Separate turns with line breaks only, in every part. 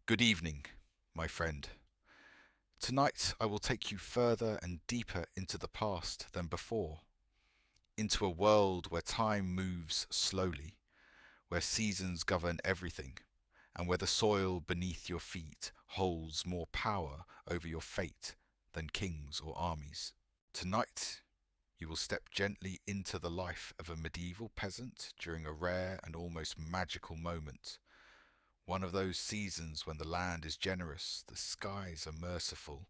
Good evening, my friend. Tonight I will take you further and deeper into the past than before, into a world where time moves slowly, where seasons govern everything, and where the soil beneath your feet holds more power over your fate than kings or armies. Tonight you will step gently into the life of a medieval peasant during a rare and almost magical moment. One of those seasons when the land is generous, the skies are merciful,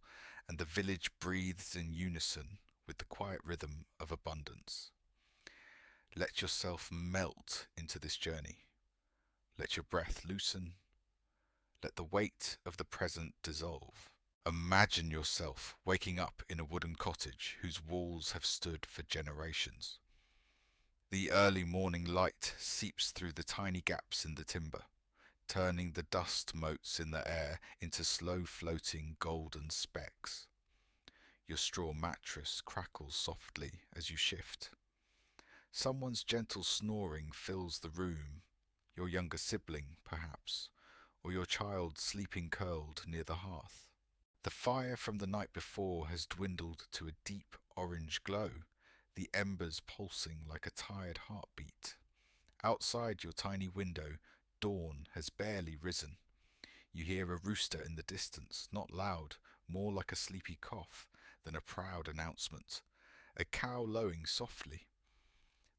and the village breathes in unison with the quiet rhythm of abundance. Let yourself melt into this journey. Let your breath loosen. Let the weight of the present dissolve. Imagine yourself waking up in a wooden cottage whose walls have stood for generations. The early morning light seeps through the tiny gaps in the timber, turning the dust motes in the air into slow-floating golden specks. Your straw mattress crackles softly as you shift. Someone's gentle snoring fills the room, your younger sibling, perhaps, or your child sleeping curled near the hearth. The fire from the night before has dwindled to a deep orange glow, the embers pulsing like a tired heartbeat. Outside your tiny window, dawn has barely risen. You hear a rooster in the distance, not loud, more like a sleepy cough than a proud announcement. A cow lowing softly.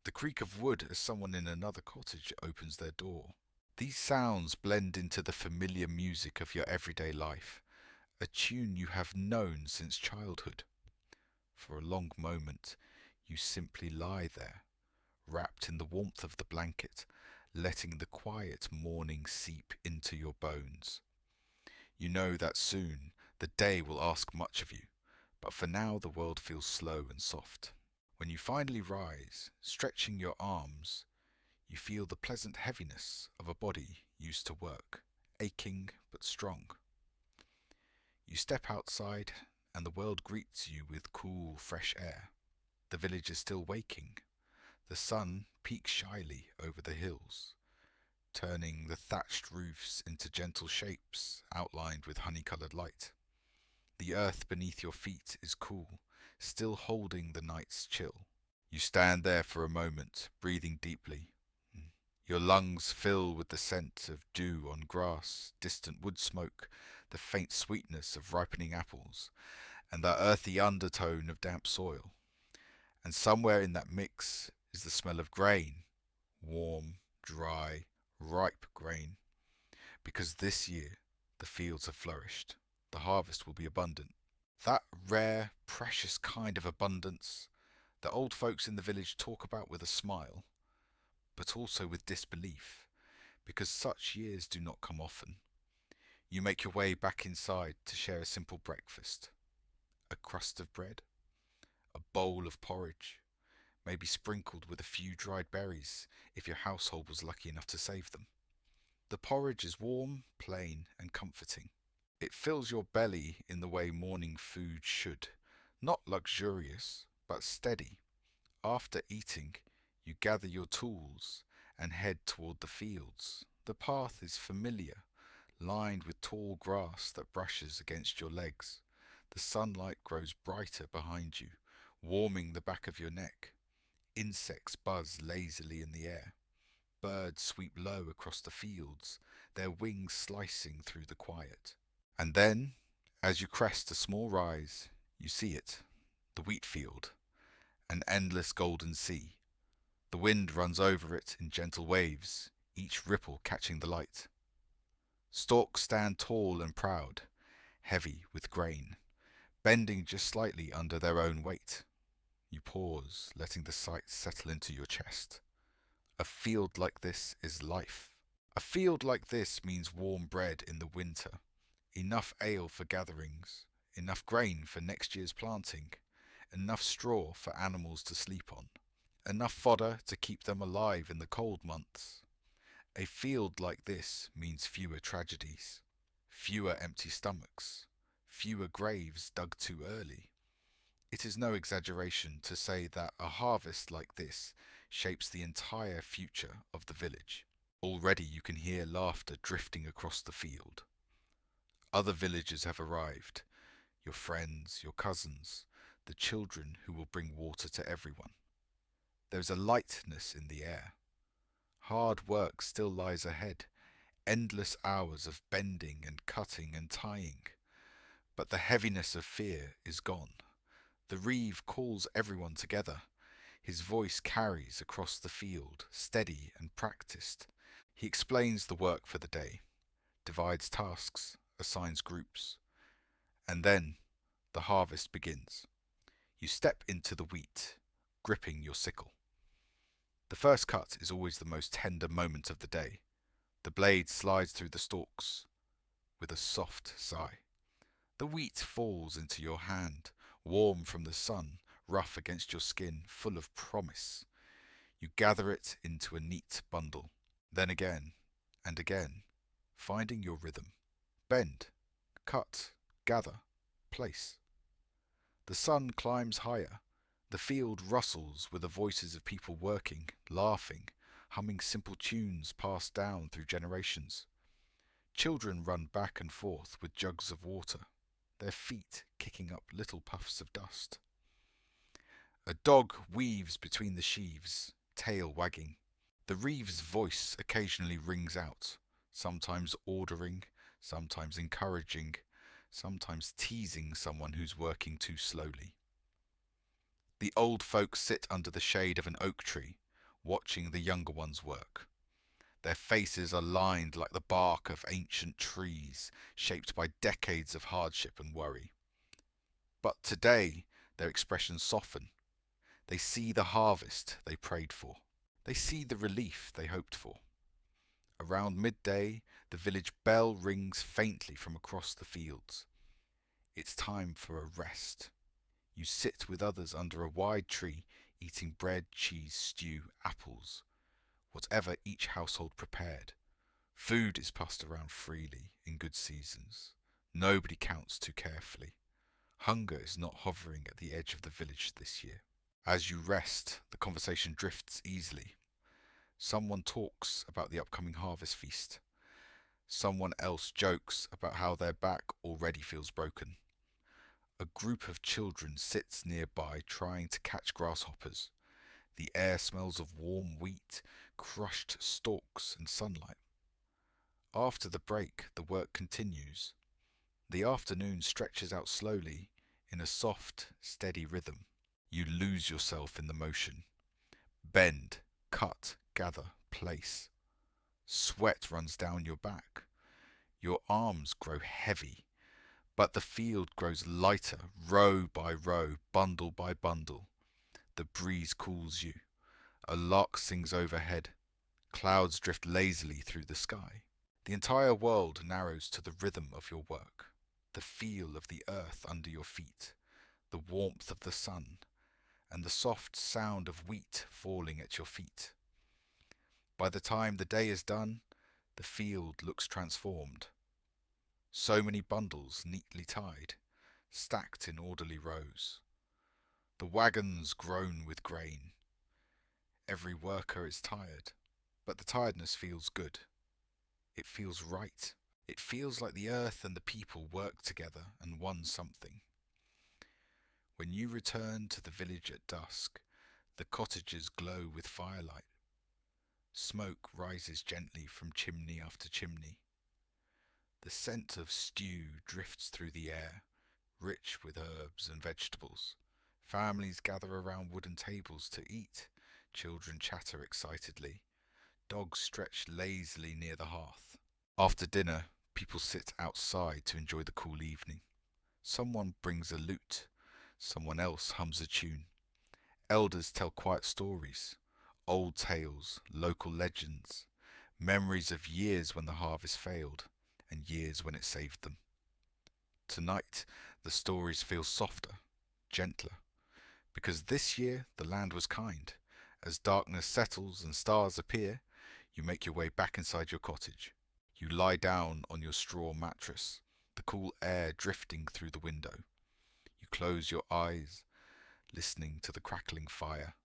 The creak of wood as someone in another cottage opens their door. These sounds blend into the familiar music of your everyday life, a tune you have known since childhood. For a long moment, you simply lie there, wrapped in the warmth of the blanket, letting the quiet morning seep into your bones. You know that soon the day will ask much of you, but for now the world feels slow and soft. When you finally rise, stretching your arms, you feel the pleasant heaviness of a body used to work, aching but strong. You step outside and the world greets you with cool, fresh air. The village is still waking. The sun peeks shyly over the hills, turning the thatched roofs into gentle shapes outlined with honey-coloured light. The earth beneath your feet is cool, still holding the night's chill. You stand there for a moment, breathing deeply. Your lungs fill with the scent of dew on grass, distant wood smoke, the faint sweetness of ripening apples, and the earthy undertone of damp soil. And somewhere in that mix is the smell of grain, warm, dry, ripe grain. Because this year the fields have flourished, the harvest will be abundant. That rare, precious kind of abundance that old folks in the village talk about with a smile, but also with disbelief, because such years do not come often. You make your way back inside to share a simple breakfast. A crust of bread, a bowl of porridge, maybe sprinkled with a few dried berries if your household was lucky enough to save them. The porridge is warm, plain, and comforting. It fills your belly in the way morning food should, not luxurious, but steady. After eating, you gather your tools and head toward the fields. The path is familiar, lined with tall grass that brushes against your legs. The sunlight grows brighter behind you, warming the back of your neck. Insects buzz lazily in the air. Birds sweep low across the fields, their wings slicing through the quiet. And then, as you crest a small rise, you see it, the wheat field, an endless golden sea. The wind runs over it in gentle waves, each ripple catching the light. Stalks stand tall and proud, heavy with grain, bending just slightly under their own weight. You pause, letting the sight settle into your chest. A field like this is life. A field like this means warm bread in the winter, enough ale for gatherings, enough grain for next year's planting, enough straw for animals to sleep on, enough fodder to keep them alive in the cold months. A field like this means fewer tragedies, fewer empty stomachs, fewer graves dug too early. It is no exaggeration to say that a harvest like this shapes the entire future of the village. Already you can hear laughter drifting across the field. Other villagers have arrived, your friends, your cousins, the children who will bring water to everyone. There is a lightness in the air. Hard work still lies ahead, endless hours of bending and cutting and tying. But the heaviness of fear is gone. The reeve calls everyone together. His voice carries across the field, steady and practiced. He explains the work for the day, divides tasks, assigns groups. And then the harvest begins. You step into the wheat, gripping your sickle. The first cut is always the most tender moment of the day. The blade slides through the stalks with a soft sigh. The wheat falls into your hand, warm from the sun, rough against your skin, full of promise. You gather it into a neat bundle. Then again and again, finding your rhythm. Bend, cut, gather, place. The sun climbs higher. The field rustles with the voices of people working, laughing, humming simple tunes passed down through generations. Children run back and forth with jugs of water, their feet kicking up little puffs of dust. A dog weaves between the sheaves, tail wagging. The reeve's voice occasionally rings out, sometimes ordering, sometimes encouraging, sometimes teasing someone who's working too slowly. The old folks sit under the shade of an oak tree, watching the younger ones work. Their faces are lined like the bark of ancient trees, shaped by decades of hardship and worry. But today, their expressions soften. They see the harvest they prayed for. They see the relief they hoped for. Around midday, the village bell rings faintly from across the fields. It's time for a rest. You sit with others under a wide tree, eating bread, cheese, stew, apples, whatever each household prepared. Food is passed around freely in good seasons. Nobody counts too carefully. Hunger is not hovering at the edge of the village this year. As you rest, the conversation drifts easily. Someone talks about the upcoming harvest feast. Someone else jokes about how their back already feels broken. A group of children sits nearby trying to catch grasshoppers. The air smells of warm wheat, crushed stalks and sunlight. After the break, the work continues. The afternoon stretches out slowly in a soft, steady rhythm. You lose yourself in the motion. Bend, cut, gather, place. Sweat runs down your back. Your arms grow heavy, but the field grows lighter, row by row, bundle by bundle. The breeze cools you. A lark sings overhead. Clouds drift lazily through the sky. The entire world narrows to the rhythm of your work, the feel of the earth under your feet, the warmth of the sun, and the soft sound of wheat falling at your feet. By the time the day is done, the field looks transformed. So many bundles neatly tied, stacked in orderly rows. The wagons groan with grain. Every worker is tired, but the tiredness feels good. It feels right. It feels like the earth and the people worked together and won something. When you return to the village at dusk, the cottages glow with firelight. Smoke rises gently from chimney after chimney. The scent of stew drifts through the air, rich with herbs and vegetables. Families gather around wooden tables to eat. Children chatter excitedly. Dogs stretch lazily near the hearth. After dinner, people sit outside to enjoy the cool evening. Someone brings a lute. Someone else hums a tune. Elders tell quiet stories, old tales, local legends, memories of years when the harvest failed and years when it saved them. Tonight, the stories feel softer, gentler, because this year the land was kind. As darkness settles and stars appear, you make your way back inside your cottage. You lie down on your straw mattress, the cool air drifting through the window. You close your eyes, listening to the crackling fire,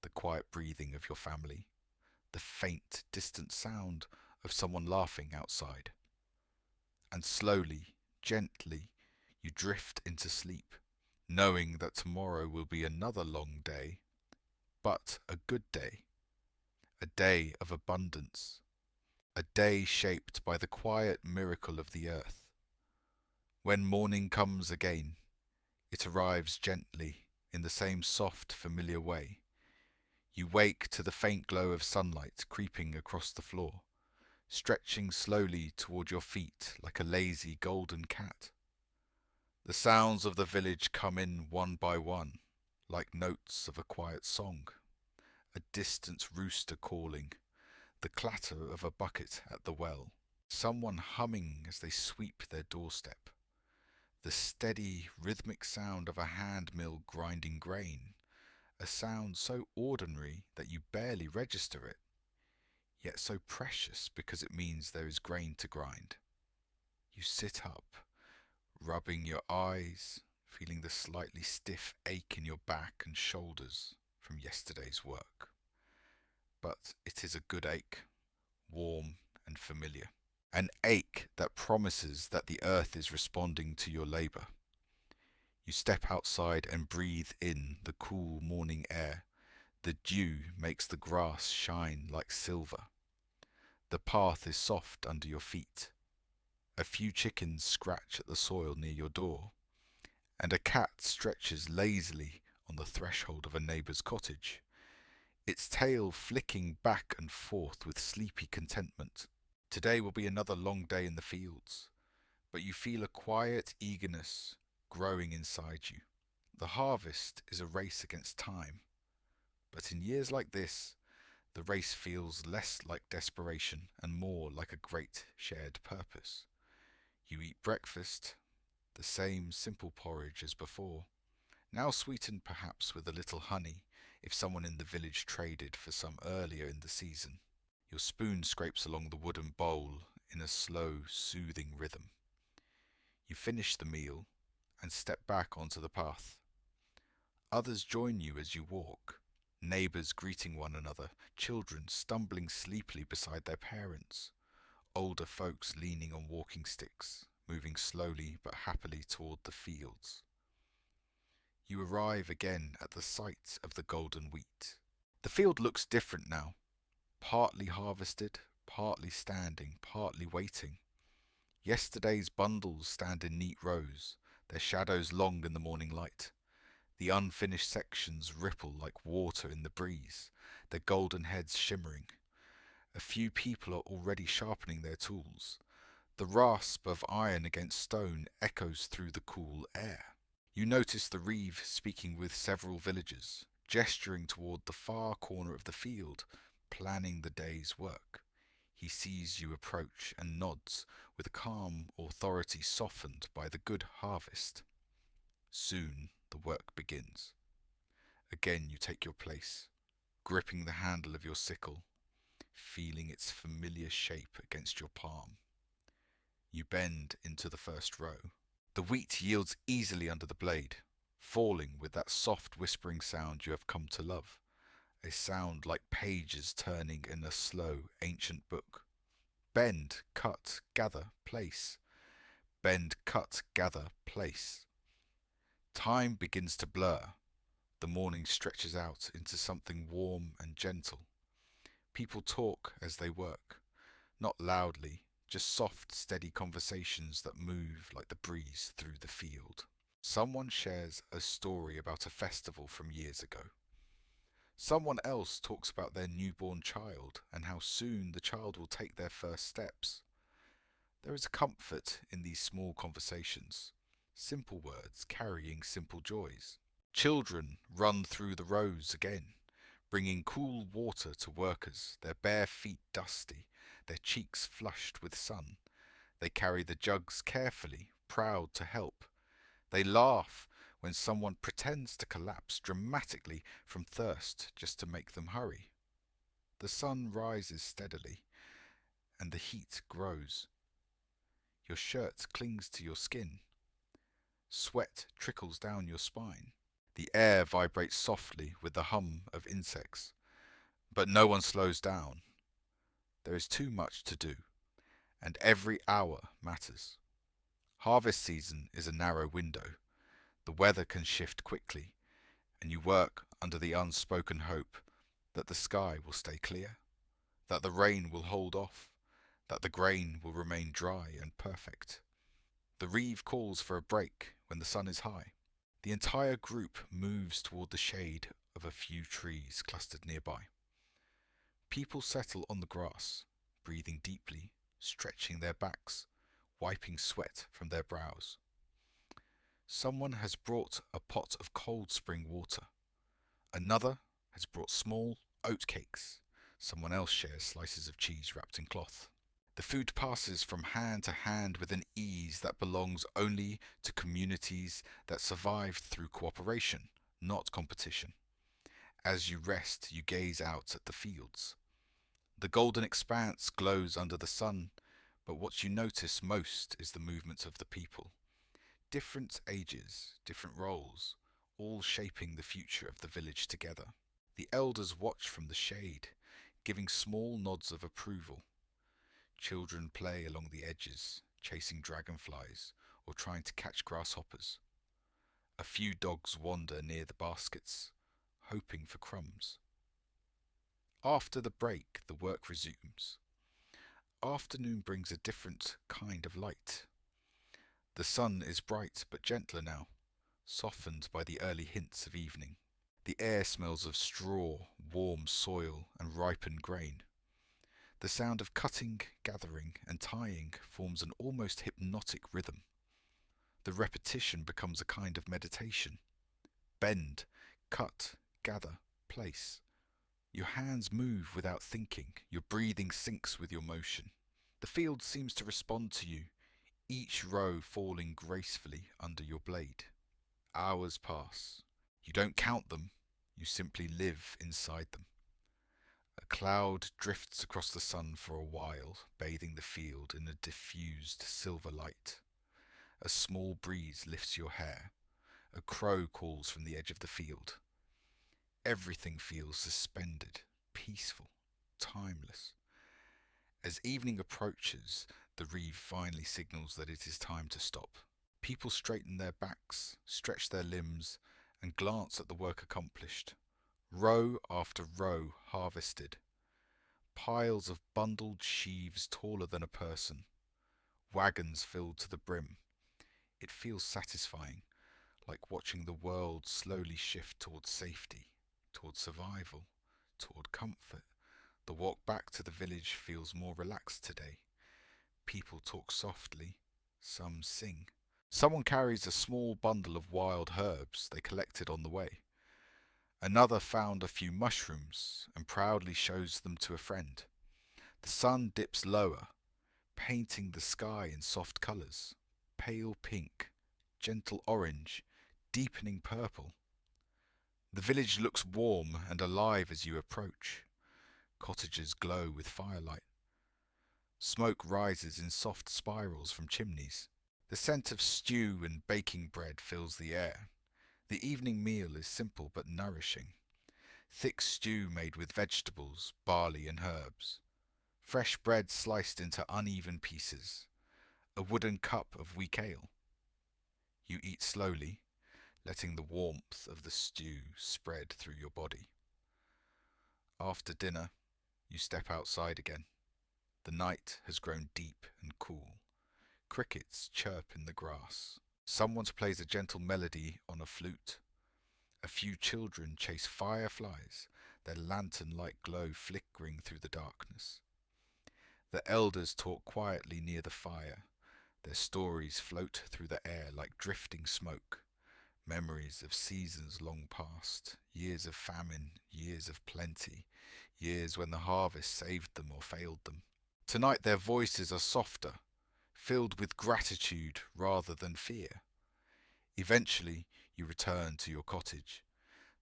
the quiet breathing of your family, the faint, distant sound of someone laughing outside. And slowly, Gently, you drift into sleep, knowing that tomorrow will be another long day, but a good day, a day of abundance, a day shaped by the quiet miracle of the earth. When morning comes again, it arrives gently in the same soft, familiar way. You wake to the faint glow of sunlight creeping across the floor, stretching slowly toward your feet like a lazy golden cat. The sounds of the village come in one by one, like notes of a quiet song. A distant rooster calling, the clatter of a bucket at the well, someone humming as they sweep their doorstep, the steady, rhythmic sound of a hand mill grinding grain, a sound so ordinary that you barely register it, yet so precious because it means there is grain to grind. You sit up, rubbing your eyes, feeling the slightly stiff ache in your back and shoulders from yesterday's work. But it is a good ache, warm and familiar. An ache that promises that the earth is responding to your labour. You step outside and breathe in the cool morning air. The dew makes the grass shine like silver. The path is soft under your feet. A few chickens scratch at the soil near your door, and a cat stretches lazily on the threshold of a neighbour's cottage, its tail flicking back and forth with sleepy contentment. Today will be another long day in the fields, but you feel a quiet eagerness growing inside you. The harvest is a race against time, but in years like this, the race feels less like desperation and more like a great shared purpose. You eat breakfast, the same simple porridge as before, now sweetened perhaps with a little honey if someone in the village traded for some earlier in the season. Your spoon scrapes along the wooden bowl in a slow, soothing rhythm. You finish the meal and step back onto the path. Others join you as you walk, neighbours greeting one another, children stumbling sleepily beside their parents, older folks leaning on walking sticks, moving slowly but happily toward the fields. You arrive again at the site of the golden wheat. The field looks different now, partly harvested, partly standing, partly waiting. Yesterday's bundles stand in neat rows, their shadows long in the morning light. The unfinished sections ripple like water in the breeze, their golden heads shimmering. A few people are already sharpening their tools. The rasp of iron against stone echoes through the cool air. You notice the reeve speaking with several villagers, gesturing toward the far corner of the field, planning the day's work. He sees you approach and nods with a calm authority softened by the good harvest. Soon the work begins. Again you take your place, gripping the handle of your sickle, feeling its familiar shape against your palm. You bend into the first row. The wheat yields easily under the blade, falling with that soft whispering sound you have come to love, a sound like pages turning in a slow, ancient book. Bend, cut, gather, place. Bend, cut, gather, place. Time begins to blur. The morning stretches out into something warm and gentle. People talk as they work, not loudly, just soft, steady conversations that move like the breeze through the field. Someone shares a story about a festival from years ago. Someone else talks about their newborn child and how soon the child will take their first steps. There is a comfort in these small conversations, simple words carrying simple joys. Children run through the rows again, bringing cool water to workers, their bare feet dusty, their cheeks flushed with sun. They carry the jugs carefully, proud to help. They laugh when someone pretends to collapse dramatically from thirst just to make them hurry. The sun rises steadily, and the heat grows. Your shirt clings to your skin. Sweat trickles down your spine. The air vibrates softly with the hum of insects. But no one slows down. There is too much to do, and every hour matters. Harvest season is a narrow window. The weather can shift quickly, and you work under the unspoken hope that the sky will stay clear, that the rain will hold off, that the grain will remain dry and perfect. The reeve calls for a break when the sun is high. The entire group moves toward the shade of a few trees clustered nearby. People settle on the grass, breathing deeply, stretching their backs, wiping sweat from their brows. Someone has brought a pot of cold spring water. Another has brought small oat cakes. Someone else shares slices of cheese wrapped in cloth. The food passes from hand to hand with an ease that belongs only to communities that survived through cooperation, not competition. As you rest, you gaze out at the fields. The golden expanse glows under the sun, but what you notice most is the movement of the people. Different ages, different roles, all shaping the future of the village together. The elders watch from the shade, giving small nods of approval. Children play along the edges, chasing dragonflies or trying to catch grasshoppers. A few dogs wander near the baskets, hoping for crumbs. After the break, the work resumes. Afternoon brings a different kind of light. The sun is bright but gentler now, softened by the early hints of evening. The air smells of straw, warm soil, and ripened grain. The sound of cutting, gathering, and tying forms an almost hypnotic rhythm. The repetition becomes a kind of meditation. Bend, cut, gather, place. Your hands move without thinking, your breathing syncs with your motion. The field seems to respond to you, each row falling gracefully under your blade. Hours pass. You don't count them, you simply live inside them. A cloud drifts across the sun for a while, bathing the field in a diffused silver light. A small breeze lifts your hair. A crow calls from the edge of the field. Everything feels suspended, peaceful, timeless. As evening approaches, the reeve finally signals that it is time to stop. People straighten their backs, stretch their limbs, and glance at the work accomplished. Row after row harvested. Piles of bundled sheaves taller than a person. Wagons filled to the brim. It feels satisfying, like watching the world slowly shift toward safety, toward survival, toward comfort. The walk back to the village feels more relaxed today. People talk softly, some sing. Someone carries a small bundle of wild herbs they collected on the way. Another found a few mushrooms and proudly shows them to a friend. The sun dips lower, painting the sky in soft colours, pale pink, gentle orange, deepening purple. The village looks warm and alive as you approach. Cottages glow with firelight. Smoke rises in soft spirals from chimneys. The scent of stew and baking bread fills the air. The evening meal is simple but nourishing. Thick stew made with vegetables, barley and herbs. Fresh bread sliced into uneven pieces. A wooden cup of weak ale. You eat slowly, letting the warmth of the stew spread through your body. After dinner, you step outside again. The night has grown deep and cool. Crickets chirp in the grass. Someone plays a gentle melody on a flute. A few children chase fireflies, their lantern-like glow flickering through the darkness. The elders talk quietly near the fire. Their stories float through the air like drifting smoke. Memories of seasons long past, years of famine, years of plenty, years when the harvest saved them or failed them. Tonight their voices are softer, filled with gratitude rather than fear. Eventually, you return to your cottage.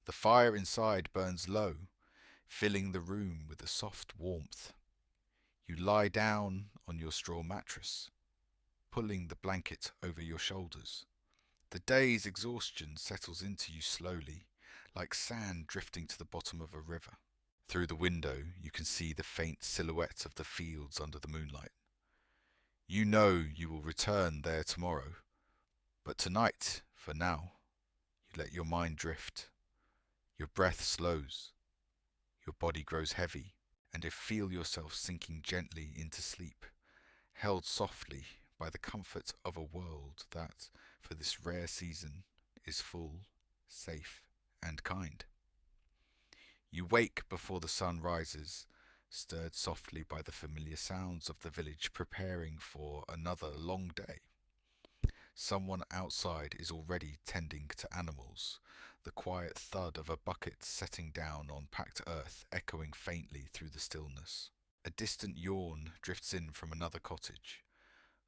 The fire inside burns low, filling the room with a soft warmth. You lie down on your straw mattress, pulling the blanket over your shoulders. The day's exhaustion settles into you slowly, like sand drifting to the bottom of a river. Through the window, you can see the faint silhouette of the fields under the moonlight. You know you will return there tomorrow, but tonight, for now, you let your mind drift. Your breath slows, your body grows heavy, and you feel yourself sinking gently into sleep, held softly by the comfort of a world that, for this rare season, is full, safe, and kind. You wake before the sun rises, stirred softly by the familiar sounds of the village preparing for another long day. Someone outside is already tending to animals, the quiet thud of a bucket setting down on packed earth echoing faintly through the stillness. A distant yawn drifts in from another cottage,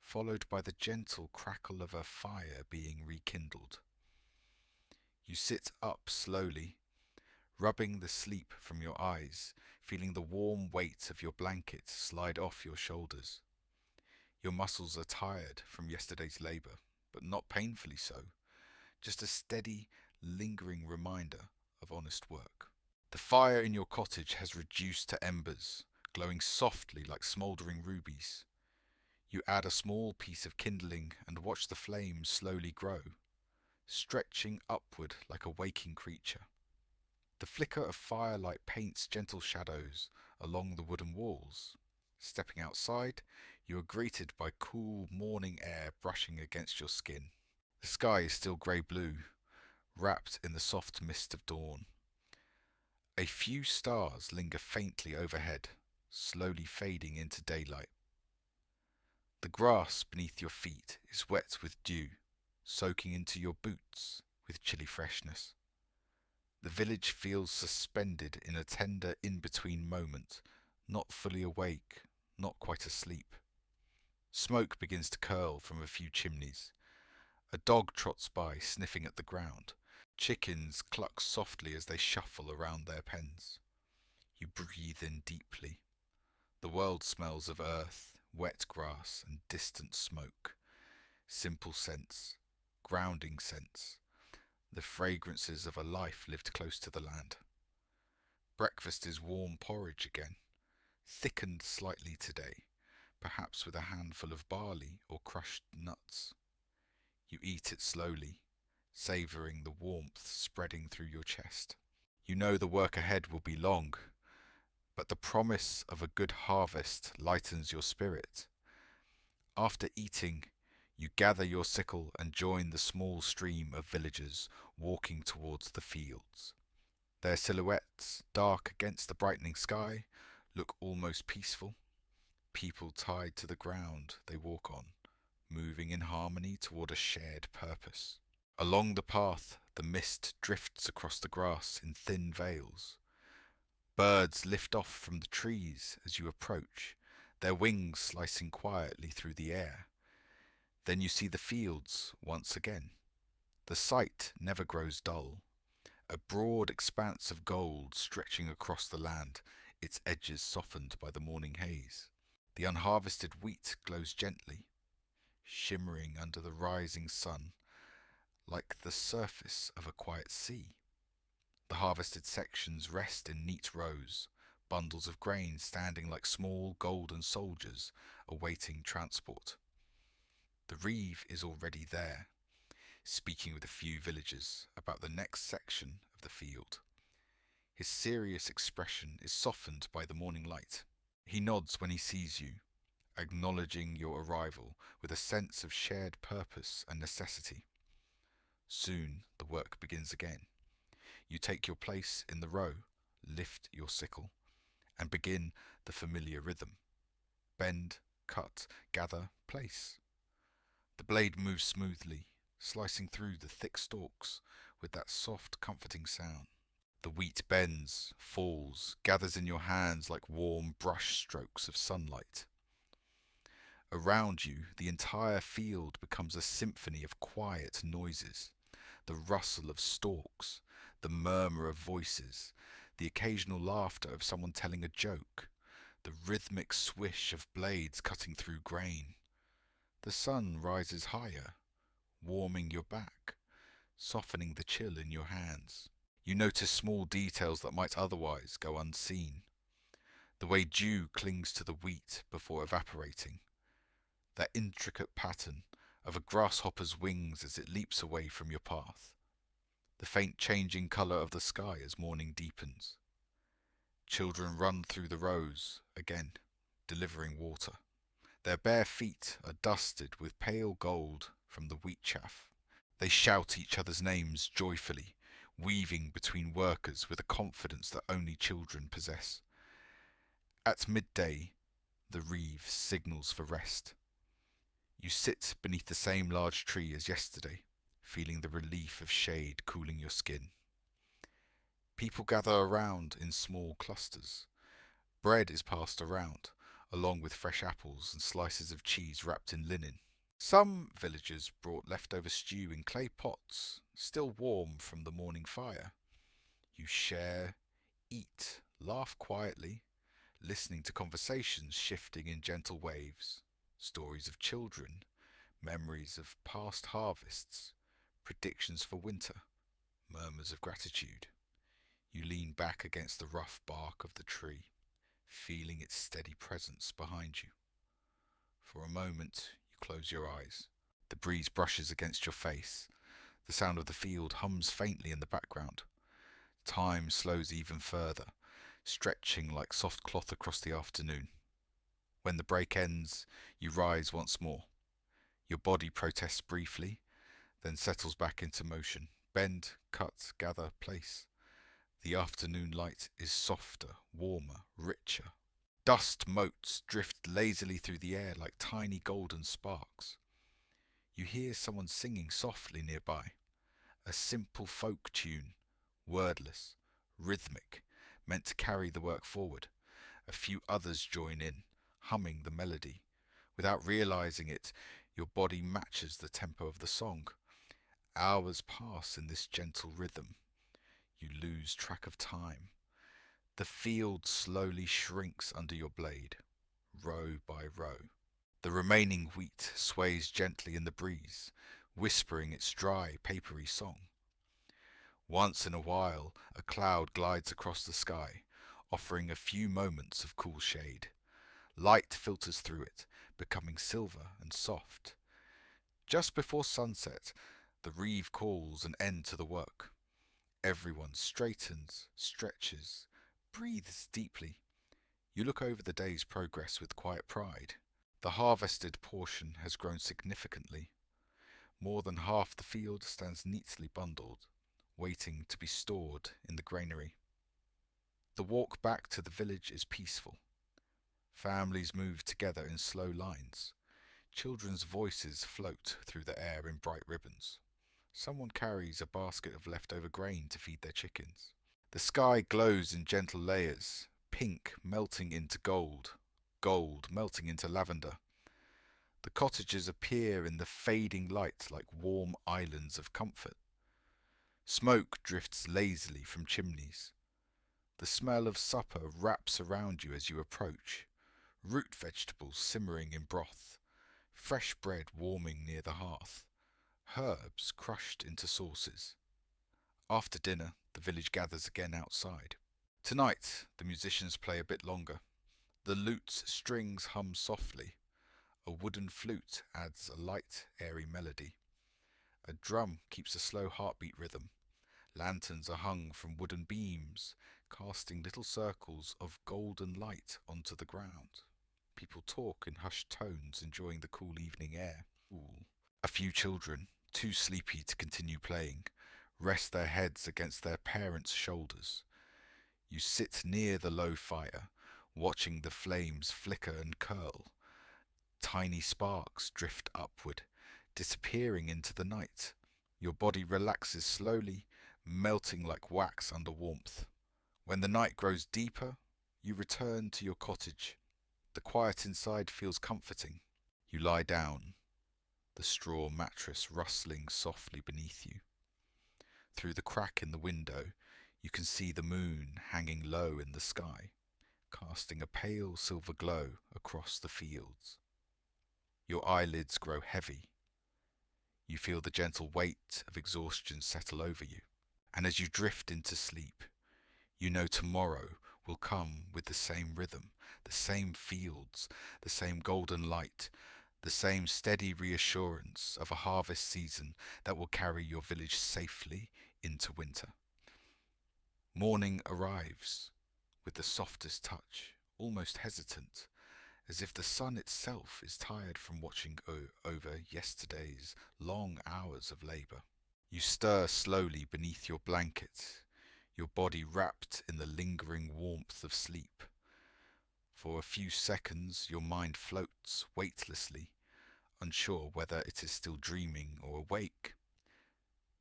followed by the gentle crackle of a fire being rekindled. You sit up slowly, rubbing the sleep from your eyes, feeling the warm weight of your blanket slide off your shoulders. Your muscles are tired from yesterday's labour, but not painfully so, just a steady, lingering reminder of honest work. The fire in your cottage has reduced to embers, glowing softly like smouldering rubies. You add a small piece of kindling and watch the flames slowly grow, stretching upward like a waking creature. The flicker of firelight paints gentle shadows along the wooden walls. Stepping outside, you are greeted by cool morning air brushing against your skin. The sky is still grey-blue, wrapped in the soft mist of dawn. A few stars linger faintly overhead, slowly fading into daylight. The grass beneath your feet is wet with dew, soaking into your boots with chilly freshness. The village feels suspended in a tender in-between moment, not fully awake, not quite asleep. Smoke begins to curl from a few chimneys. A dog trots by, sniffing at the ground. Chickens cluck softly as they shuffle around their pens. You breathe in deeply. The world smells of earth, wet grass, and distant smoke. Simple scents, grounding scents, the fragrances of a life lived close to the land. Breakfast is warm porridge again, thickened slightly today, perhaps with a handful of barley or crushed nuts. You eat it slowly, savouring the warmth spreading through your chest. You know the work ahead will be long, but the promise of a good harvest lightens your spirit. After eating, you gather your sickle and join the small stream of villagers walking towards the fields. Their silhouettes, dark against the brightening sky, look almost peaceful. People tied to the ground they walk on, moving in harmony toward a shared purpose. Along the path, the mist drifts across the grass in thin veils. Birds lift off from the trees as you approach, their wings slicing quietly through the air. Then you see the fields once again. The sight never grows dull. A broad expanse of gold stretching across the land, its edges softened by the morning haze. The unharvested wheat glows gently, shimmering under the rising sun, like the surface of a quiet sea. The harvested sections rest in neat rows, bundles of grain standing like small golden soldiers awaiting transport. The reeve is already there, speaking with a few villagers about the next section of the field. His serious expression is softened by the morning light. He nods when he sees you, acknowledging your arrival with a sense of shared purpose and necessity. Soon the work begins again. You take your place in the row, lift your sickle, and begin the familiar rhythm. Bend, cut, gather, place. The blade moves smoothly, slicing through the thick stalks with that soft, comforting sound. The wheat bends, falls, gathers in your hands like warm brush strokes of sunlight. Around you, the entire field becomes a symphony of quiet noises. The rustle of stalks, the murmur of voices, the occasional laughter of someone telling a joke, the rhythmic swish of blades cutting through grain. The sun rises higher, warming your back, softening the chill in your hands. You notice small details that might otherwise go unseen. The way dew clings to the wheat before evaporating, that intricate pattern of a grasshopper's wings as it leaps away from your path, the faint changing colour of the sky as morning deepens. Children run through the rows, again, delivering water. Their bare feet are dusted with pale gold from the wheat chaff. They shout each other's names joyfully, weaving between workers with a confidence that only children possess. At midday, the reeve signals for rest. You sit beneath the same large tree as yesterday, feeling the relief of shade cooling your skin. People gather around in small clusters. Bread is passed around, along with fresh apples and slices of cheese wrapped in linen. Some villagers brought leftover stew in clay pots, still warm from the morning fire. You share, eat, laugh quietly, listening to conversations shifting in gentle waves, stories of children, memories of past harvests, predictions for winter, murmurs of gratitude. You lean back against the rough bark of the tree, feeling its steady presence behind you. For a moment, you close your eyes. The breeze brushes against your face. The sound of the field hums faintly in the background. Time slows even further, stretching like soft cloth across the afternoon. When the break ends, you rise once more. Your body protests briefly, then settles back into motion. Bend, cut, gather, place. The afternoon light is softer, warmer, richer. Dust motes drift lazily through the air like tiny golden sparks. You hear someone singing softly nearby, a simple folk tune, wordless, rhythmic, meant to carry the work forward. A few others join in, humming the melody. Without realizing it, your body matches the tempo of the song. Hours pass in this gentle rhythm. You lose track of time. The field slowly shrinks under your blade, row by row. The remaining wheat sways gently in the breeze, whispering its dry, papery song. Once in a while, a cloud glides across the sky, offering a few moments of cool shade. Light filters through it, becoming silver and soft. Just before sunset, the reeve calls an end to the work. Everyone straightens, stretches, breathes deeply. You look over the day's progress with quiet pride. The harvested portion has grown significantly. More than half the field stands neatly bundled, waiting to be stored in the granary. The walk back to the village is peaceful. Families move together in slow lines. Children's voices float through the air in bright ribbons. Someone carries a basket of leftover grain to feed their chickens. The sky glows in gentle layers, pink melting into gold, gold melting into lavender. The cottages appear in the fading light like warm islands of comfort. Smoke drifts lazily from chimneys. The smell of supper wraps around you as you approach. Root vegetables simmering in broth, fresh bread warming near the hearth, herbs crushed into sauces. After dinner, the village gathers again outside. Tonight, the musicians play a bit longer. The lute's strings hum softly. A wooden flute adds a light, airy melody. A drum keeps a slow heartbeat rhythm. Lanterns are hung from wooden beams, casting little circles of golden light onto the ground. People talk in hushed tones, enjoying the cool evening air. A few children, too sleepy to continue playing, rest their heads against their parents' shoulders. You sit near the low fire, watching the flames flicker and curl. Tiny sparks drift upward, disappearing into the night. Your body relaxes slowly, melting like wax under warmth. When the night grows deeper, you return to your cottage. The quiet inside feels comforting. You lie down, the straw mattress rustling softly beneath you. Through the crack in the window, you can see the moon hanging low in the sky, casting a pale silver glow across the fields. Your eyelids grow heavy. You feel the gentle weight of exhaustion settle over you. And as you drift into sleep, you know tomorrow will come with the same rhythm, the same fields, the same golden light, the same steady reassurance of a harvest season that will carry your village safely into winter. Morning arrives with the softest touch, almost hesitant, as if the sun itself is tired from watching over yesterday's long hours of labour. You stir slowly beneath your blanket, your body wrapped in the lingering warmth of sleep. For a few seconds your mind floats weightlessly, unsure whether it is still dreaming or awake.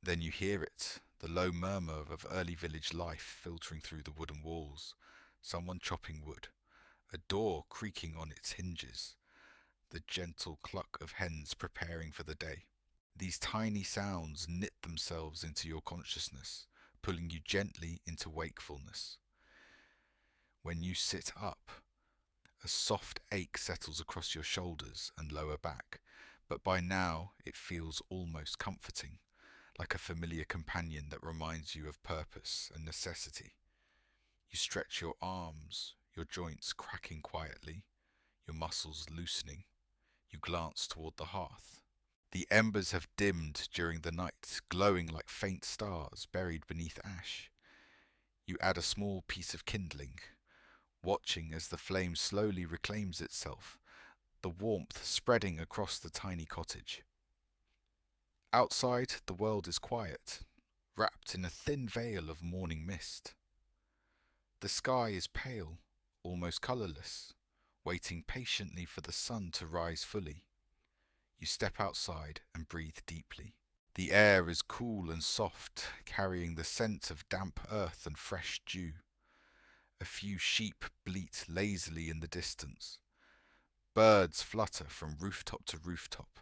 Then you hear it, the low murmur of early village life filtering through the wooden walls, someone chopping wood, a door creaking on its hinges, the gentle cluck of hens preparing for the day. These tiny sounds knit themselves into your consciousness, pulling you gently into wakefulness. When you sit up, a soft ache settles across your shoulders and lower back, but by now it feels almost comforting, like a familiar companion that reminds you of purpose and necessity. You stretch your arms, your joints cracking quietly, your muscles loosening. You glance toward the hearth. The embers have dimmed during the night, glowing like faint stars buried beneath ash. You add a small piece of kindling, watching as the flame slowly reclaims itself, the warmth spreading across the tiny cottage. Outside, the world is quiet, wrapped in a thin veil of morning mist. The sky is pale, almost colourless, waiting patiently for the sun to rise fully. You step outside and breathe deeply. The air is cool and soft, carrying the scent of damp earth and fresh dew. A few sheep bleat lazily in the distance. Birds flutter from rooftop to rooftop.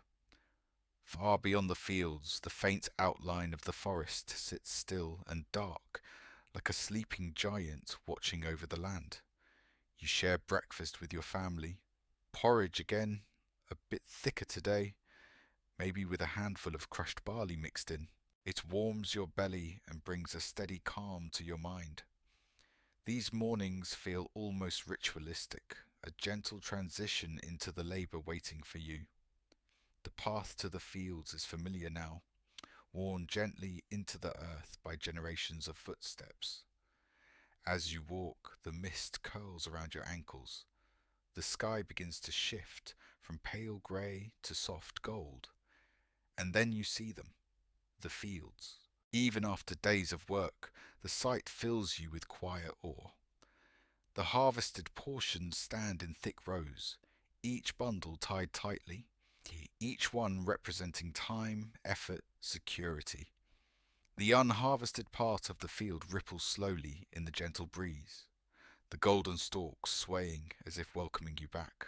Far beyond the fields, the faint outline of the forest sits still and dark, like a sleeping giant watching over the land. You share breakfast with your family. Porridge again, a bit thicker today, maybe with a handful of crushed barley mixed in. It warms your belly and brings a steady calm to your mind. These mornings feel almost ritualistic, a gentle transition into the labour waiting for you. The path to the fields is familiar now, worn gently into the earth by generations of footsteps. As you walk, the mist curls around your ankles. The sky begins to shift from pale grey to soft gold. And then you see them, the fields. Even after days of work, the sight fills you with quiet awe. The harvested portions stand in thick rows, each bundle tied tightly, each one representing time, effort, security. The unharvested part of the field ripples slowly in the gentle breeze, the golden stalks swaying as if welcoming you back.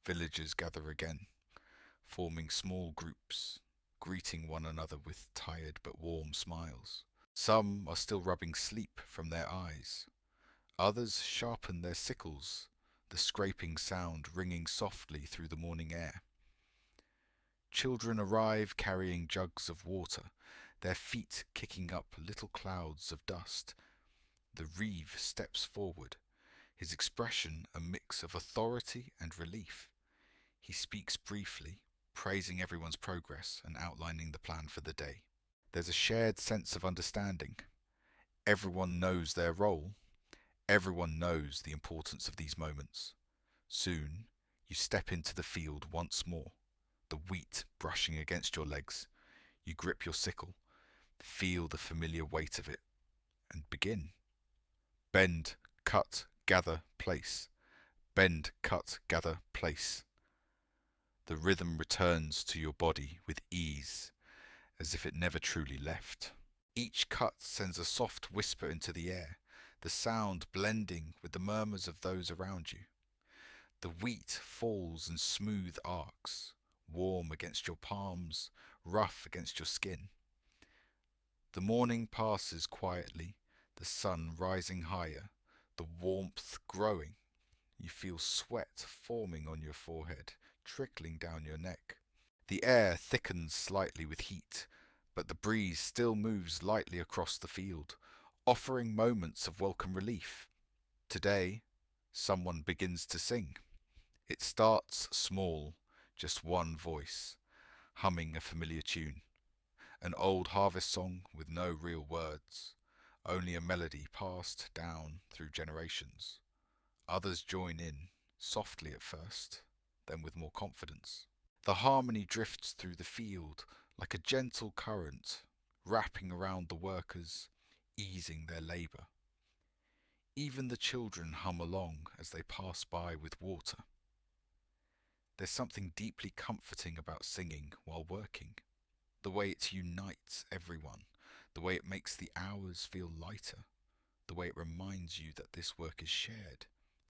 Villagers gather again, forming small groups, greeting one another with tired but warm smiles. Some are still rubbing sleep from their eyes. Others sharpen their sickles, the scraping sound ringing softly through the morning air. Children arrive carrying jugs of water, their feet kicking up little clouds of dust. The reeve steps forward, his expression a mix of authority and relief. He speaks briefly, praising everyone's progress and outlining the plan for the day. There's a shared sense of understanding. Everyone knows their role. Everyone knows the importance of these moments. Soon, you step into the field once more, the wheat brushing against your legs. You grip your sickle, feel the familiar weight of it, and begin. Bend, cut, gather, place. Bend, cut, gather, place. The rhythm returns to your body with ease, as if it never truly left. Each cut sends a soft whisper into the air, the sound blending with the murmurs of those around you. The wheat falls in smooth arcs, warm against your palms, rough against your skin. The morning passes quietly, the sun rising higher, the warmth growing. You feel sweat forming on your forehead, trickling down your neck. The air thickens slightly with heat, but the breeze still moves lightly across the field, offering moments of welcome relief. Today, someone begins to sing. It starts small, just one voice, humming a familiar tune. An old harvest song with no real words, only a melody passed down through generations. Others join in, softly at first, then with more confidence. The harmony drifts through the field like a gentle current, wrapping around the workers, easing their labour. Even the children hum along as they pass by with water. There's something deeply comforting about singing while working. The way it unites everyone, the way it makes the hours feel lighter, the way it reminds you that this work is shared,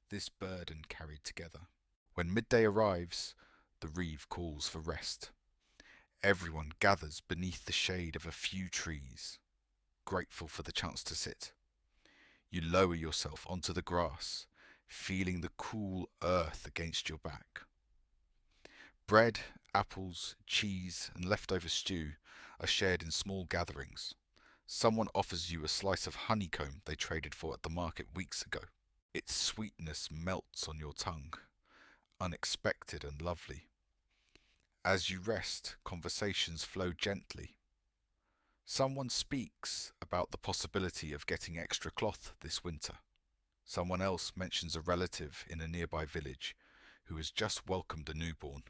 this burden carried together. When midday arrives, the reeve calls for rest. Everyone gathers beneath the shade of a few trees, grateful for the chance to sit. You lower yourself onto the grass, feeling the cool earth against your back. Bread, apples, cheese, and leftover stew are shared in small gatherings. Someone offers you a slice of honeycomb they traded for at the market weeks ago. Its sweetness melts on your tongue, unexpected and lovely. As you rest, conversations flow gently. Someone speaks about the possibility of getting extra cloth this winter. Someone else mentions a relative in a nearby village who has just welcomed a newborn.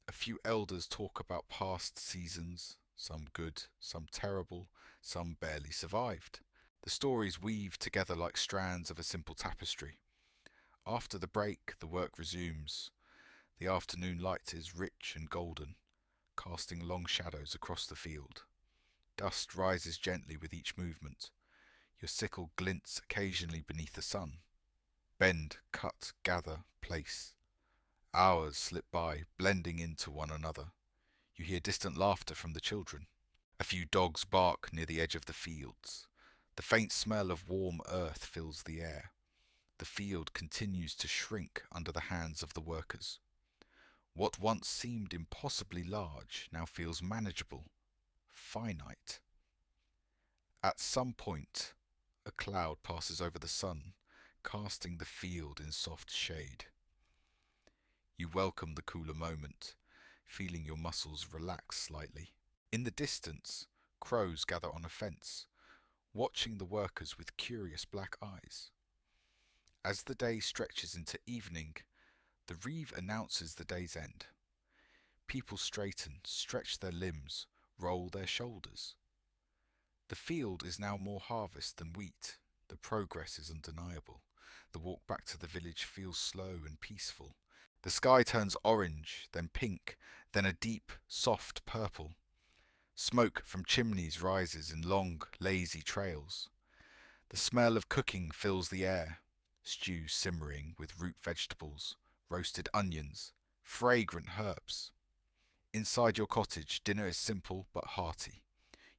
A few elders talk about past seasons, some good, some terrible, some barely survived. The stories weave together like strands of a simple tapestry. After the break, the work resumes. The afternoon light is rich and golden, casting long shadows across the field. Dust rises gently with each movement. Your sickle glints occasionally beneath the sun. Bend, cut, gather, place. Hours slip by, blending into one another. You hear distant laughter from the children. A few dogs bark near the edge of the fields. The faint smell of warm earth fills the air. The field continues to shrink under the hands of the workers. What once seemed impossibly large now feels manageable, finite. At some point, a cloud passes over the sun, casting the field in soft shade. You welcome the cooler moment, feeling your muscles relax slightly. In the distance, crows gather on a fence, watching the workers with curious black eyes. As the day stretches into evening, the reeve announces the day's end. People straighten, stretch their limbs, roll their shoulders. The field is now more harvest than wheat. The progress is undeniable. The walk back to the village feels slow and peaceful. The sky turns orange, then pink, then a deep, soft purple. Smoke from chimneys rises in long, lazy trails. The smell of cooking fills the air. Stew simmering with root vegetables, roasted onions, fragrant herbs. Inside your cottage, dinner is simple but hearty.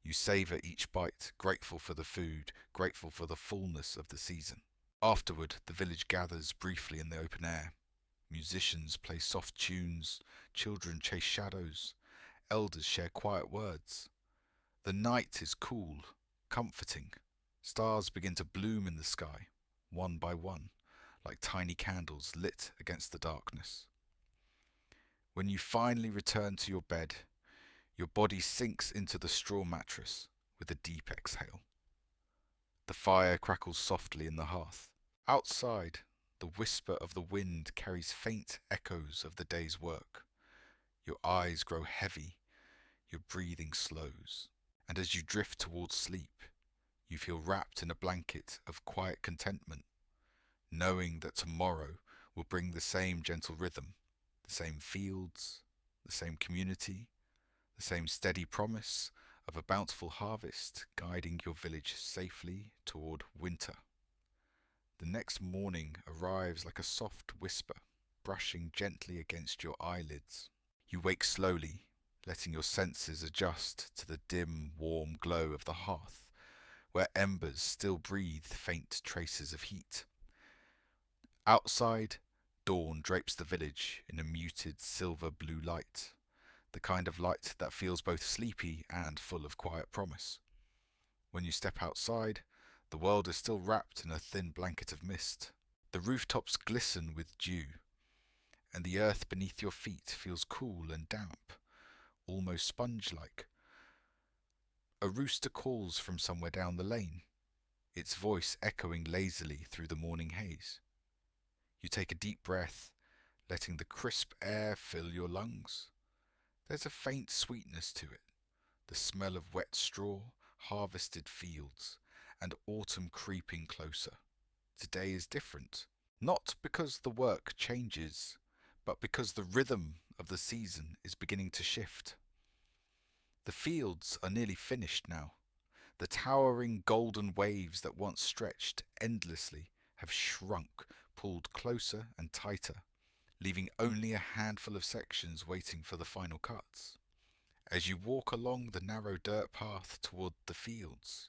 You savour each bite, grateful for the food, grateful for the fullness of the season. Afterward, the village gathers briefly in the open air. Musicians play soft tunes, children chase shadows, elders share quiet words. The night is cool, comforting. Stars begin to bloom in the sky, one by one, like tiny candles lit against the darkness. When you finally return to your bed, your body sinks into the straw mattress with a deep exhale. The fire crackles softly in the hearth. Outside, the whisper of the wind carries faint echoes of the day's work. Your eyes grow heavy, your breathing slows, and as you drift towards sleep, you feel wrapped in a blanket of quiet contentment, knowing that tomorrow will bring the same gentle rhythm, the same fields, the same community, the same steady promise of a bountiful harvest guiding your village safely toward winter. The next morning arrives like a soft whisper, brushing gently against your eyelids. You wake slowly, letting your senses adjust to the dim, warm glow of the hearth, where embers still breathe faint traces of heat. Outside, dawn drapes the village in a muted silver-blue light, the kind of light that feels both sleepy and full of quiet promise. When you step outside, the world is still wrapped in a thin blanket of mist. The rooftops glisten with dew, and the earth beneath your feet feels cool and damp, almost sponge-like. A rooster calls from somewhere down the lane, its voice echoing lazily through the morning haze. You take a deep breath, letting the crisp air fill your lungs. There's a faint sweetness to it, the smell of wet straw, harvested fields, and autumn creeping closer. Today is different, not because the work changes, but because the rhythm of the season is beginning to shift. The fields are nearly finished now. The towering golden waves that once stretched endlessly have shrunk, pulled closer and tighter, leaving only a handful of sections waiting for the final cuts. As you walk along the narrow dirt path toward the fields,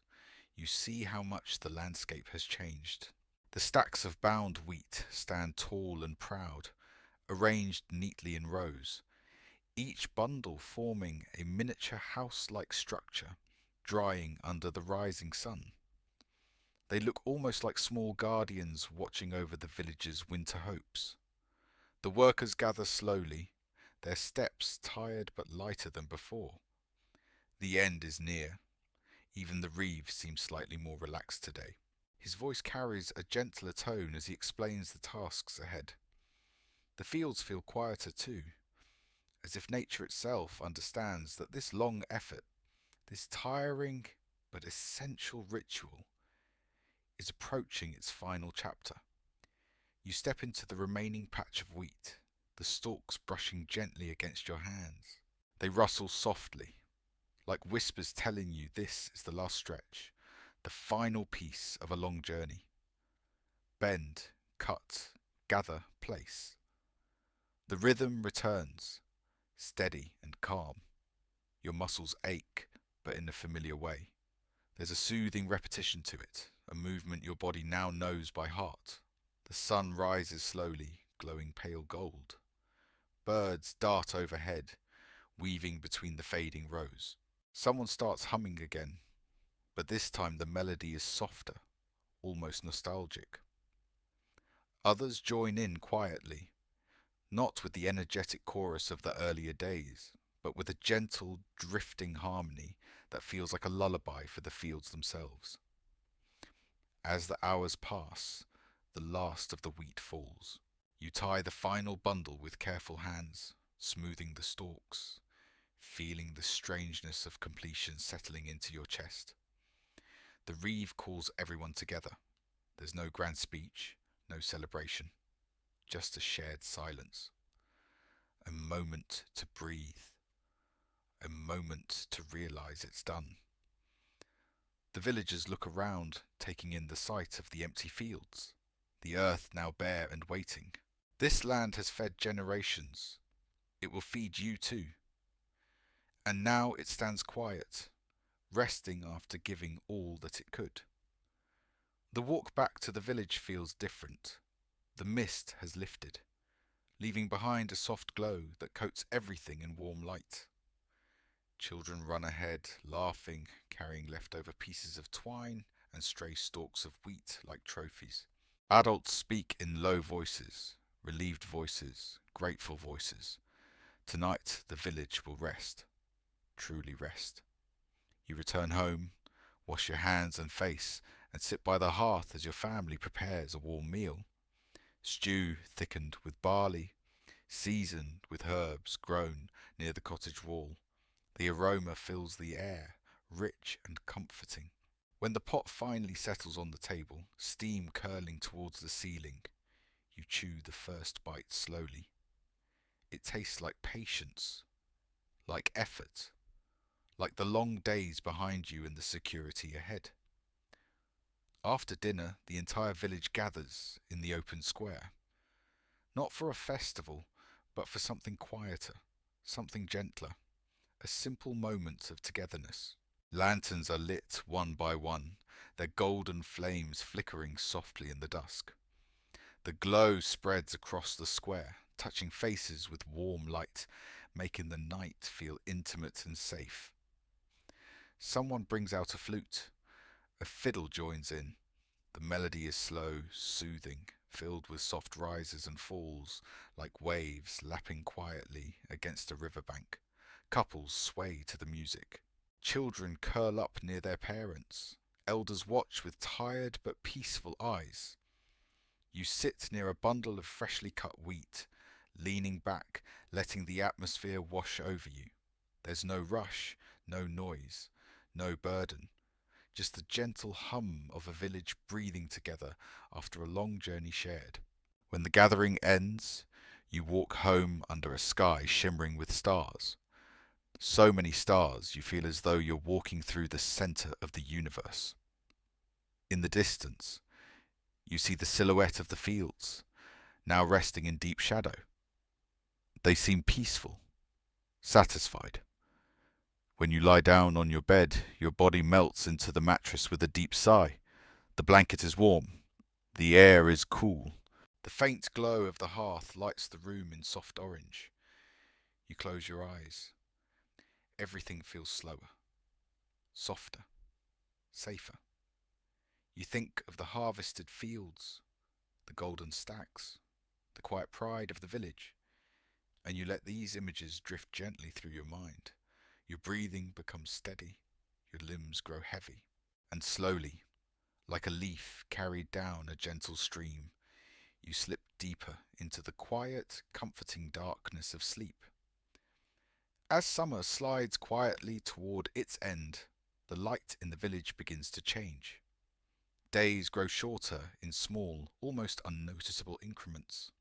you see how much the landscape has changed. The stacks of bound wheat stand tall and proud, arranged neatly in rows, each bundle forming a miniature house-like structure, drying under the rising sun. They look almost like small guardians watching over the village's winter hopes. The workers gather slowly, their steps tired but lighter than before. The end is near. Even the reeve seems slightly more relaxed today. His voice carries a gentler tone as he explains the tasks ahead. The fields feel quieter too, as if nature itself understands that this long effort, this tiring but essential ritual, is approaching its final chapter. You step into the remaining patch of wheat, the stalks brushing gently against your hands. They rustle softly, like whispers telling you this is the last stretch, the final piece of a long journey. Bend, cut, gather, place. The rhythm returns, steady and calm. Your muscles ache, but in a familiar way. There's a soothing repetition to it, a movement your body now knows by heart. The sun rises slowly, glowing pale gold. Birds dart overhead, weaving between the fading rows. Someone starts humming again, but this time the melody is softer, almost nostalgic. Others join in quietly, not with the energetic chorus of the earlier days, but with a gentle, drifting harmony that feels like a lullaby for the fields themselves. As the hours pass, the last of the wheat falls. You tie the final bundle with careful hands, smoothing the stalks, feeling the strangeness of completion settling into your chest. The reeve calls everyone together. There's no grand speech, no celebration, just a shared silence. A moment to breathe, a moment to realize it's done. The villagers look around, taking in the sight of the empty fields, the earth now bare and waiting. This land has fed generations. It will feed you too. And now it stands quiet, resting after giving all that it could. The walk back to the village feels different. The mist has lifted, leaving behind a soft glow that coats everything in warm light. Children run ahead, laughing, carrying leftover pieces of twine and stray stalks of wheat like trophies. Adults speak in low voices, relieved voices, grateful voices. Tonight the village will rest, truly rest. You return home, wash your hands and face, and sit by the hearth as your family prepares a warm meal. Stew thickened with barley, seasoned with herbs grown near the cottage wall. The aroma fills the air, rich and comforting. When the pot finally settles on the table, steam curling towards the ceiling, you chew the first bite slowly. It tastes like patience, like effort, like the long days behind you and the security ahead. After dinner, the entire village gathers in the open square, not for a festival, but for something quieter, something gentler, a simple moment of togetherness. Lanterns are lit one by one, their golden flames flickering softly in the dusk. The glow spreads across the square, touching faces with warm light, making the night feel intimate and safe. Someone brings out a flute. A fiddle joins in. The melody is slow, soothing, filled with soft rises and falls, like waves lapping quietly against a riverbank. Couples sway to the music. Children curl up near their parents. Elders watch with tired but peaceful eyes. You sit near a bundle of freshly cut wheat, leaning back, letting the atmosphere wash over you. There's no rush, no noise, no burden, just the gentle hum of a village breathing together after a long journey shared. When the gathering ends, you walk home under a sky shimmering with stars. So many stars you feel as though you're walking through the center of the universe. In the distance, you see the silhouette of the fields, now resting in deep shadow. They seem peaceful, satisfied. When you lie down on your bed, your body melts into the mattress with a deep sigh. The blanket is warm. The air is cool. The faint glow of the hearth lights the room in soft orange. You close your eyes. Everything feels slower, softer, safer. You think of the harvested fields, the golden stacks, the quiet pride of the village, and you let these images drift gently through your mind. Your breathing becomes steady, your limbs grow heavy, and slowly, like a leaf carried down a gentle stream, you slip deeper into the quiet, comforting darkness of sleep. As summer slides quietly toward its end, the light in the village begins to change. Days grow shorter in small, almost unnoticeable increments.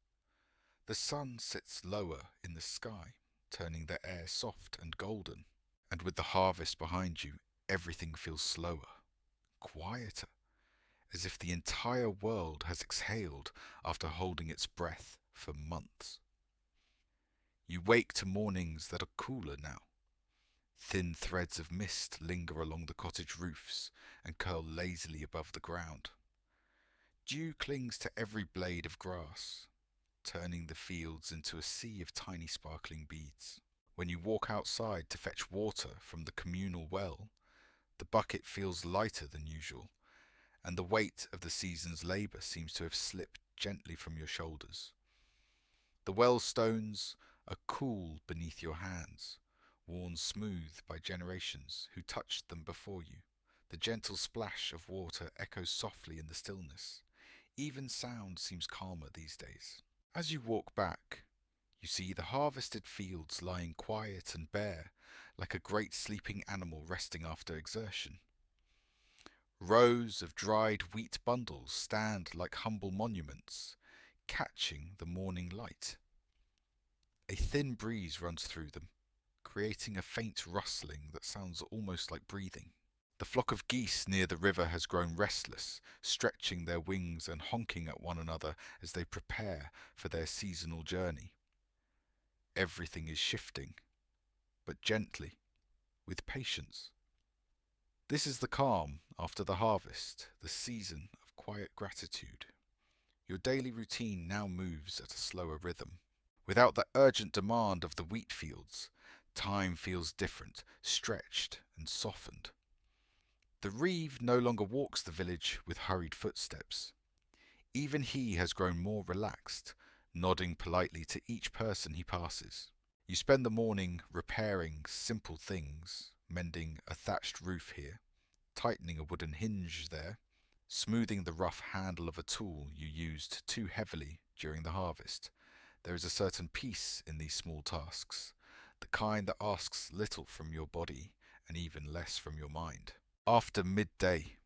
The sun sits lower in the sky, turning the air soft and golden. And with the harvest behind you, everything feels slower, quieter, as if the entire world has exhaled after holding its breath for months. You wake to mornings that are cooler now. Thin threads of mist linger along the cottage roofs and curl lazily above the ground. Dew clings to every blade of grass, turning the fields into a sea of tiny sparkling beads. When you walk outside to fetch water from the communal well, the bucket feels lighter than usual, and the weight of the season's labour seems to have slipped gently from your shoulders. The well stones are cool beneath your hands, worn smooth by generations who touched them before you. The gentle splash of water echoes softly in the stillness. Even sound seems calmer these days. As you walk back, you see the harvested fields lying quiet and bare, like a great sleeping animal resting after exertion. Rows of dried wheat bundles stand like humble monuments, catching the morning light. A thin breeze runs through them, creating a faint rustling that sounds almost like breathing. The flock of geese near the river has grown restless, stretching their wings and honking at one another as they prepare for their seasonal journey. Everything is shifting, but gently, with patience. This is the calm after the harvest, the season of quiet gratitude. Your daily routine now moves at a slower rhythm. Without the urgent demand of the wheat fields, time feels different, stretched and softened. The reeve no longer walks the village with hurried footsteps. Even he has grown more relaxed, nodding politely to each person he passes. You spend the morning repairing simple things, mending a thatched roof here, tightening a wooden hinge there, smoothing the rough handle of a tool you used too heavily during the harvest. There is a certain peace in these small tasks, the kind that asks little from your body and even less from your mind. After midday,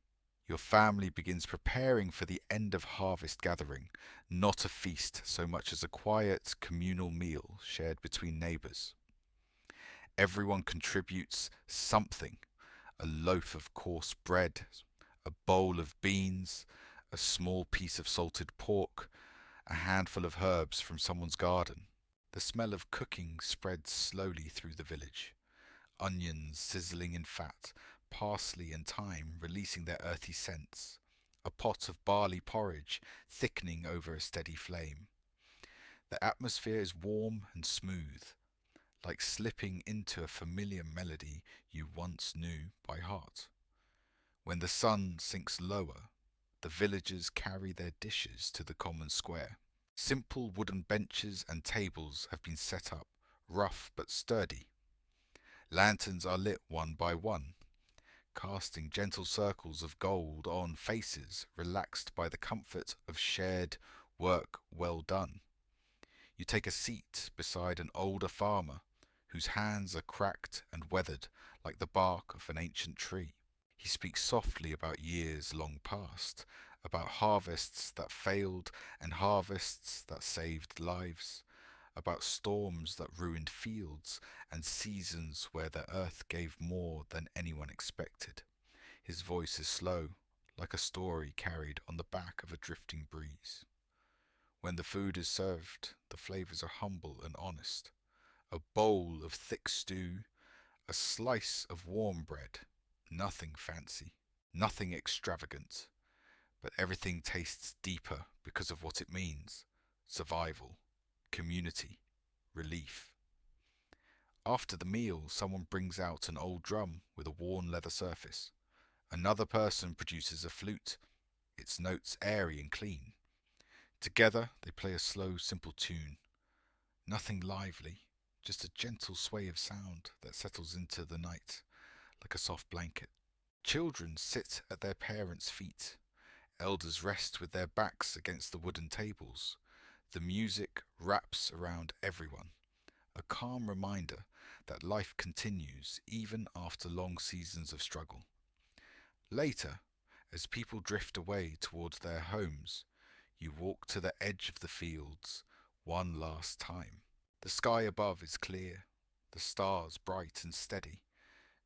your family begins preparing for the end of harvest gathering, not a feast so much as a quiet communal meal shared between neighbours. Everyone contributes something: a loaf of coarse bread, a bowl of beans, a small piece of salted pork, a handful of herbs from someone's garden. The smell of cooking spreads slowly through the village. Onions sizzling in fat, parsley and thyme releasing their earthy scents, a pot of barley porridge thickening over a steady flame. The atmosphere is warm and smooth, like slipping into a familiar melody you once knew by heart. When the sun sinks lower, the villagers carry their dishes to the common square. Simple wooden benches and tables have been set up, rough but sturdy. Lanterns are lit one by one, casting gentle circles of gold on faces relaxed by the comfort of shared work well done. You take a seat beside an older farmer whose hands are cracked and weathered like the bark of an ancient tree. He speaks softly about years long past, about harvests that failed and harvests that saved lives, about storms that ruined fields and seasons where the earth gave more than anyone expected. His voice is slow, like a story carried on the back of a drifting breeze. When the food is served, the flavors are humble and honest. A bowl of thick stew, a slice of warm bread, nothing fancy, nothing extravagant, but everything tastes deeper because of what it means: survival, community, relief. After the meal, someone brings out an old drum with a worn leather surface. Another person produces a flute, its notes airy and clean. Together they play a slow, simple tune. Nothing lively, just a gentle sway of sound that settles into the night like a soft blanket. Children sit at their parents' feet. Elders rest with their backs against the wooden tables. The music wraps around everyone, a calm reminder that life continues even after long seasons of struggle. Later, as people drift away towards their homes, you walk to the edge of the fields one last time. The sky above is clear, the stars bright and steady,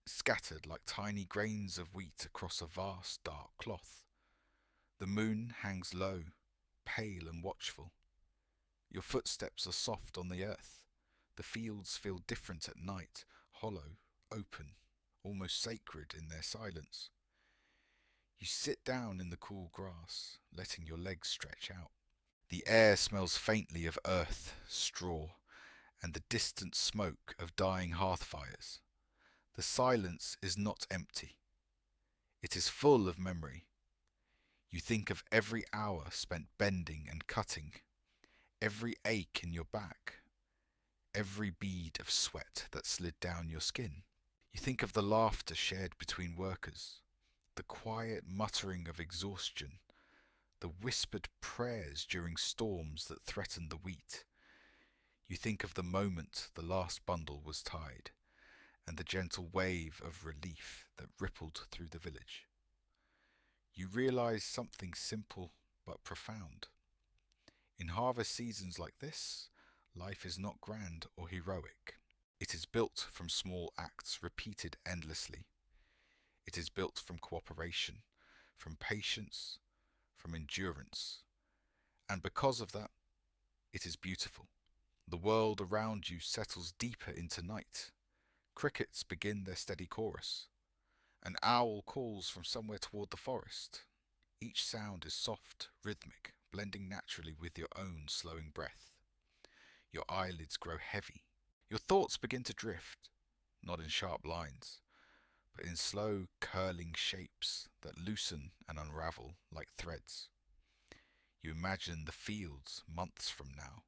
scattered like tiny grains of wheat across a vast dark cloth. The moon hangs low, pale and watchful. Your footsteps are soft on the earth. The fields feel different at night, hollow, open, almost sacred in their silence. You sit down in the cool grass, letting your legs stretch out. The air smells faintly of earth, straw, and the distant smoke of dying hearth fires. The silence is not empty. It is full of memory. You think of every hour spent bending and cutting, every ache in your back, every bead of sweat that slid down your skin. You think of the laughter shared between workers, the quiet muttering of exhaustion, the whispered prayers during storms that threatened the wheat. You think of the moment the last bundle was tied, and the gentle wave of relief that rippled through the village. You realize something simple but profound. In harvest seasons like this, life is not grand or heroic. It is built from small acts repeated endlessly. It is built from cooperation, from patience, from endurance. And because of that, it is beautiful. The world around you settles deeper into night. Crickets begin their steady chorus. An owl calls from somewhere toward the forest. Each sound is soft, rhythmic, blending naturally with your own slowing breath. Your eyelids grow heavy. Your thoughts begin to drift, not in sharp lines, but in slow, curling shapes that loosen and unravel like threads. You imagine the fields months from now,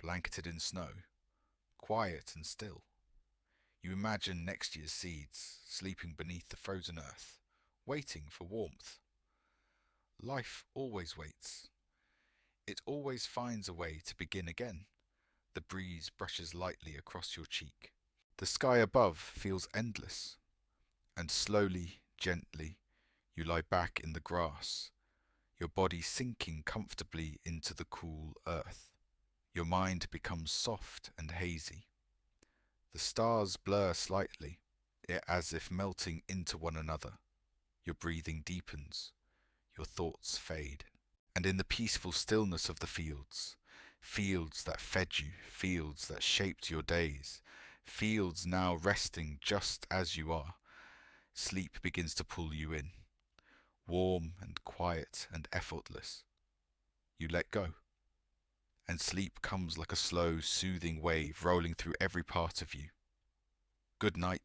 blanketed in snow, quiet and still. You imagine next year's seeds sleeping beneath the frozen earth, waiting for warmth. Life always waits. It always finds a way to begin again. The breeze brushes lightly across your cheek. The sky above feels endless, and slowly, gently, you lie back in the grass, your body sinking comfortably into the cool earth. Your mind becomes soft and hazy. The stars blur slightly, as if melting into one another. Your breathing deepens, your thoughts fade. And in the peaceful stillness of the fields, fields that fed you, fields that shaped your days, fields now resting just as you are, sleep begins to pull you in, warm and quiet and effortless. You let go, and sleep comes like a slow, soothing wave rolling through every part of you. Good night.